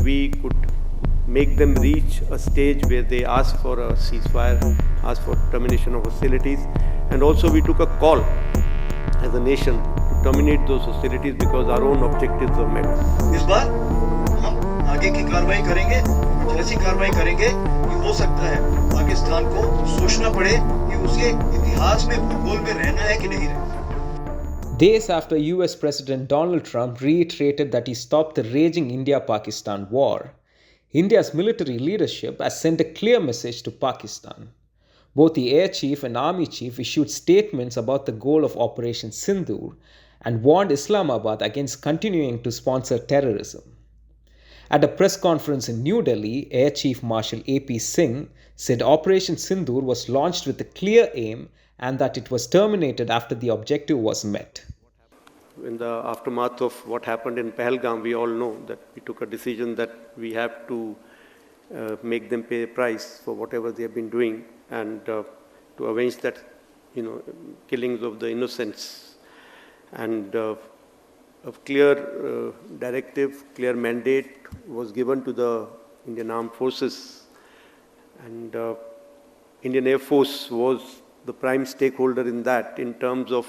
we could make them reach a stage where they ask for a ceasefire, ask for termination of hostilities, and also we took a call as a nation to terminate those hostilities because our own objectives were met. इस बार हम आगे की कार्रवाई करेंगे, कुछ ऐसी कार्रवाई करेंगे कि हो सकता है पाकिस्तान को सोचना पड़े कि उसके इतिहास में भूगोल में रहना है कि नहीं रहना। Days after US President Donald Trump reiterated that he stopped the raging India-Pakistan war, India's military leadership has sent a clear message to Pakistan. Both the Air Chief and Army Chief issued statements about the goal of Operation Sindoor and warned Islamabad against continuing to sponsor terrorism. At a press conference in New Delhi, Air Chief Marshal AP Singh said Operation Sindoor was launched with a clear aim and that it was terminated after the objective was met. In the aftermath of what happened in Pahalgam, we all know that we took a decision that we have to make them pay a price for whatever they have been doing and to avenge that, killings of the innocents. And a clear directive, clear mandate was given to the Indian Armed Forces, and Indian Air Force was the prime stakeholder in that, in terms of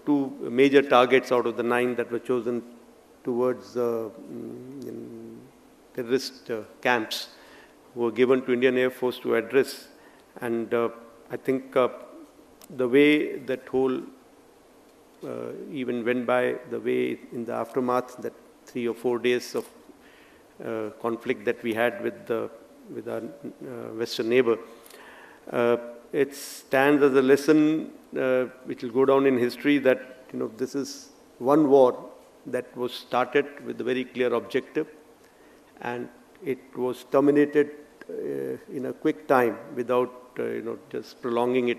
two major targets out of the 9 that were chosen towards terrorist camps were given to Indian Air Force to address. And I think the way that whole even went by, the way in the aftermath, that 3 or 4 days of conflict that we had with our Western neighbor, it stands as a lesson which will go down in history that this is one war that was started with a very clear objective, and it was terminated in a quick time without just prolonging it.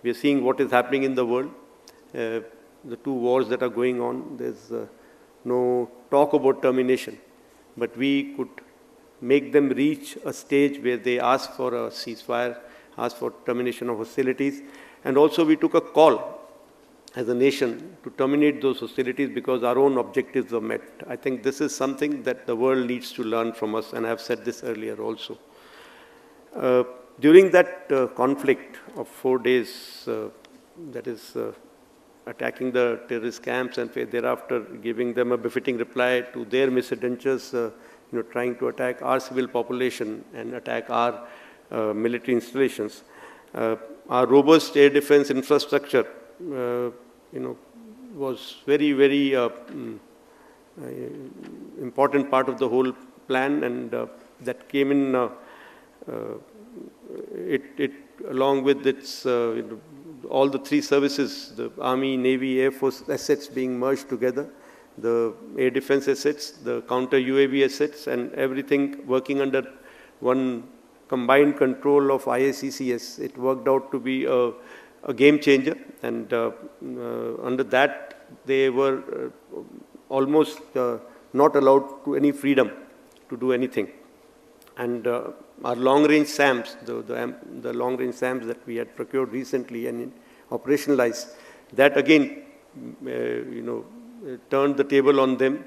We are seeing what is happening in the world. The 2 wars that are going on, there's no talk about termination, but we could make them reach a stage where they ask for a ceasefire, ask for termination of hostilities, and also we took a call as a nation to terminate those hostilities because our own objectives were met. I think this is something that the world needs to learn from us, and I have said this earlier also. During that conflict of 4 days, that is attacking the terrorist camps and thereafter giving them a befitting reply to their misadventures, trying to attack our civil population and attack our military installations. Our robust air defense infrastructure, was very, very important part of the whole plan, and that came in. It along with its all the 3 services, the Army, Navy, Air Force assets being merged together, the air defense assets, the counter UAV assets, and everything working under one combined control of IACCS. It worked out to be a game changer, and under that they were almost not allowed to any freedom to do anything. And our long-range SAMs, the long-range SAMs that we had procured recently and operationalized, that again, turned the table on them.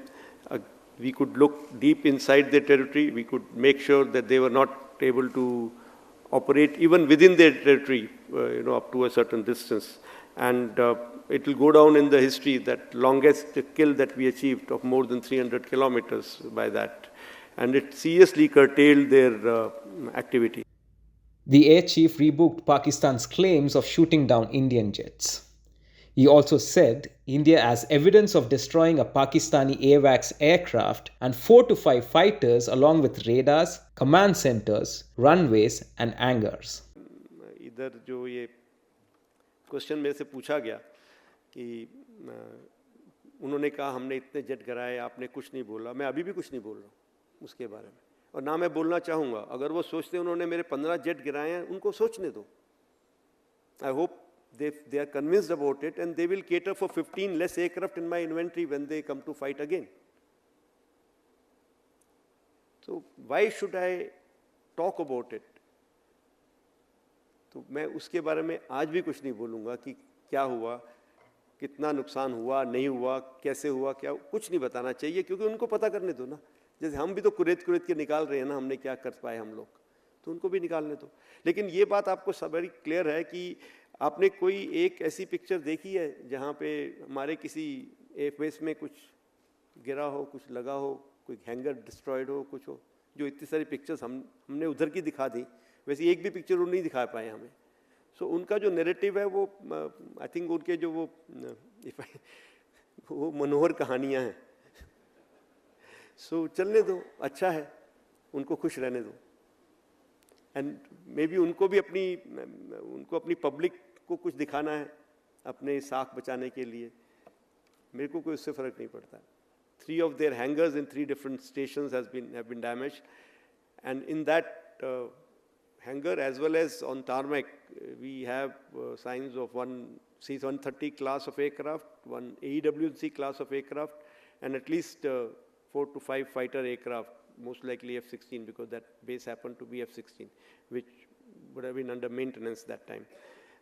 We could look deep inside their territory. We could make sure that they were not able to operate even within their territory, up to a certain distance. And it will go down in the history that longest kill that we achieved of more than 300 kilometers by that. And it seriously curtailed their activity. The Air Chief rebuked Pakistan's claims of shooting down Indian jets. He also said India has evidence of destroying a Pakistani AWACS aircraft and 4 to 5 fighters along with radars, command centers, runways and hangars. इधर जो ये question मेरे से पूछा गया कि उन्होंने कहा हमने इतने जेट गिराए, आपने कुछ नहीं बोला, मैं अभी भी कुछ नहीं बोल रहा हूँ उसके बारे में, और ना मैं बोलना चाहूँगा. अगर वो सोचते उन्होंने मेरे 15 जेट गिराए हैं, उनको सोचने दो. I hope they are convinced about it, and they will cater for 15 less aircraft in my inventory when they come to fight again. So why should I talk about it? तो मैं उसके बारे में आज भी कुछ नहीं बोलूँगा कि क्या हुआ, कितना नुकसान हुआ, नहीं हुआ, कैसे हुआ, क्या कुछ नहीं बताना चाहिए, क्योंकि उनको पता करने दो ना. जैसे हम भी तो कुरेद के निकाल रहे हैं ना, हमने क्या कर पाए हम लोग, तो उनको भी निकालने दो। लेकिन ये बात आपको सब वेरी क्लियर है कि आपने कोई एक ऐसी पिक्चर देखी है जहाँ पे हमारे किसी एयरबेस में कुछ गिरा हो, कुछ लगा हो, कोई हैंगर डिस्ट्रॉयड हो, कुछ हो? जो इतनी सारी पिक्चर्स हमने उधर की दिखा दी, वैसे एक भी पिक्चर वो नहीं दिखा पाए हमें। सो उनका जो नैरेटिव है वो आई थिंक उनके जो वो मनोहर कहानियाँ हैं। सो चलने दो, अच्छा है, उनको खुश रहने दो। एंड मे बी उनको अपनी पब्लिक को कुछ दिखाना है अपने साख बचाने के लिए। मेरे को कोई उससे फ़र्क नहीं पड़ता। 3 of their hangars in 3 different stations have been damaged, and in that hangar as well as on tarmac we have signs of one C-130 class of aircraft, one AEW&C class of aircraft, and at least 4 to 5 fighter aircraft, most likely F-16, because that base happened to be F-16, which would have been under maintenance that time.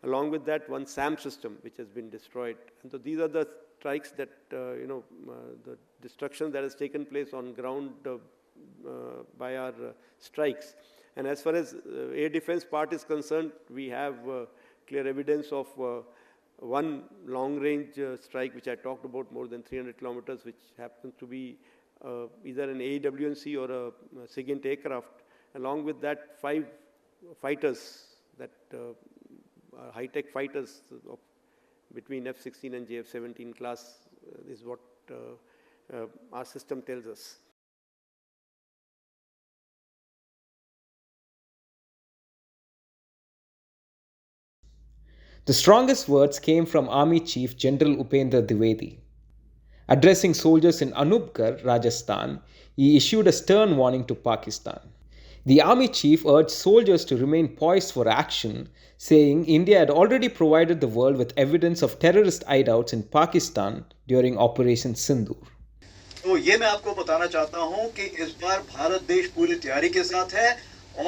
Along with that, one SAM system which has been destroyed. And so these are the strikes that, the destruction that has taken place on ground by our strikes. And as far as air defense part is concerned, we have clear evidence of one long-range strike, which I talked about, more than 300 kilometers, which happens to be either an AEW&C or a SIGINT aircraft. Along with that, 5 fighters that high-tech fighters between F-16 and JF-17 class is what our system tells us. The strongest words came from Army Chief General Upendra Dwivedi. Addressing soldiers in Anupgarh, Rajasthan, he issued a stern warning to Pakistan. The Army Chief urged soldiers to remain poised for action, saying India had already provided the world with evidence of terrorist hideouts in Pakistan during Operation Sindoor. तो ये मैं आपको बताना चाहता हूं कि इस बार भारत देश पूरी तैयारी के साथ है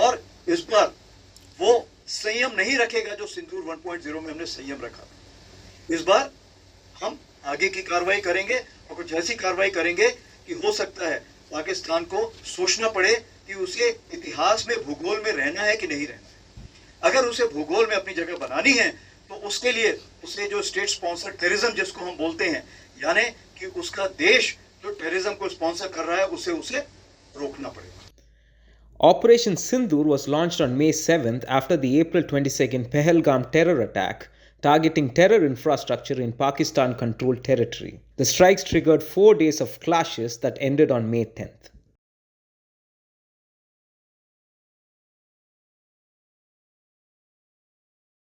और इस बार वो संयम नहीं रखेगा जो सिंदूर 1.0 में हमने संयम रखा। इस बार हम आगे की कार्रवाई करेंगे और कुछ ऐसी कार्रवाई करेंगे कि हो सकता है पाकिस्तान को सोचना पड़े कि उसे इतिहास में भूगोल में रहना है कि नहीं रहना है। अगर उसे भूगोल में अपनी जगह बनानी है तो उसके लिए उसे जो स्टेट स्पॉन्सर टेररिज्म जिसको हम बोलते हैं, यानी कि उसका देश जो टेररिज्म को स्पॉन्सर कर रहा है उसे रोकना पड़ेगा। Operation Sindoor was launched on May 7th after the April 22nd Pahalgam terror attack targeting terror infrastructure in Pakistan-controlled territory. The strikes triggered 4 days of clashes that ended on May 10th.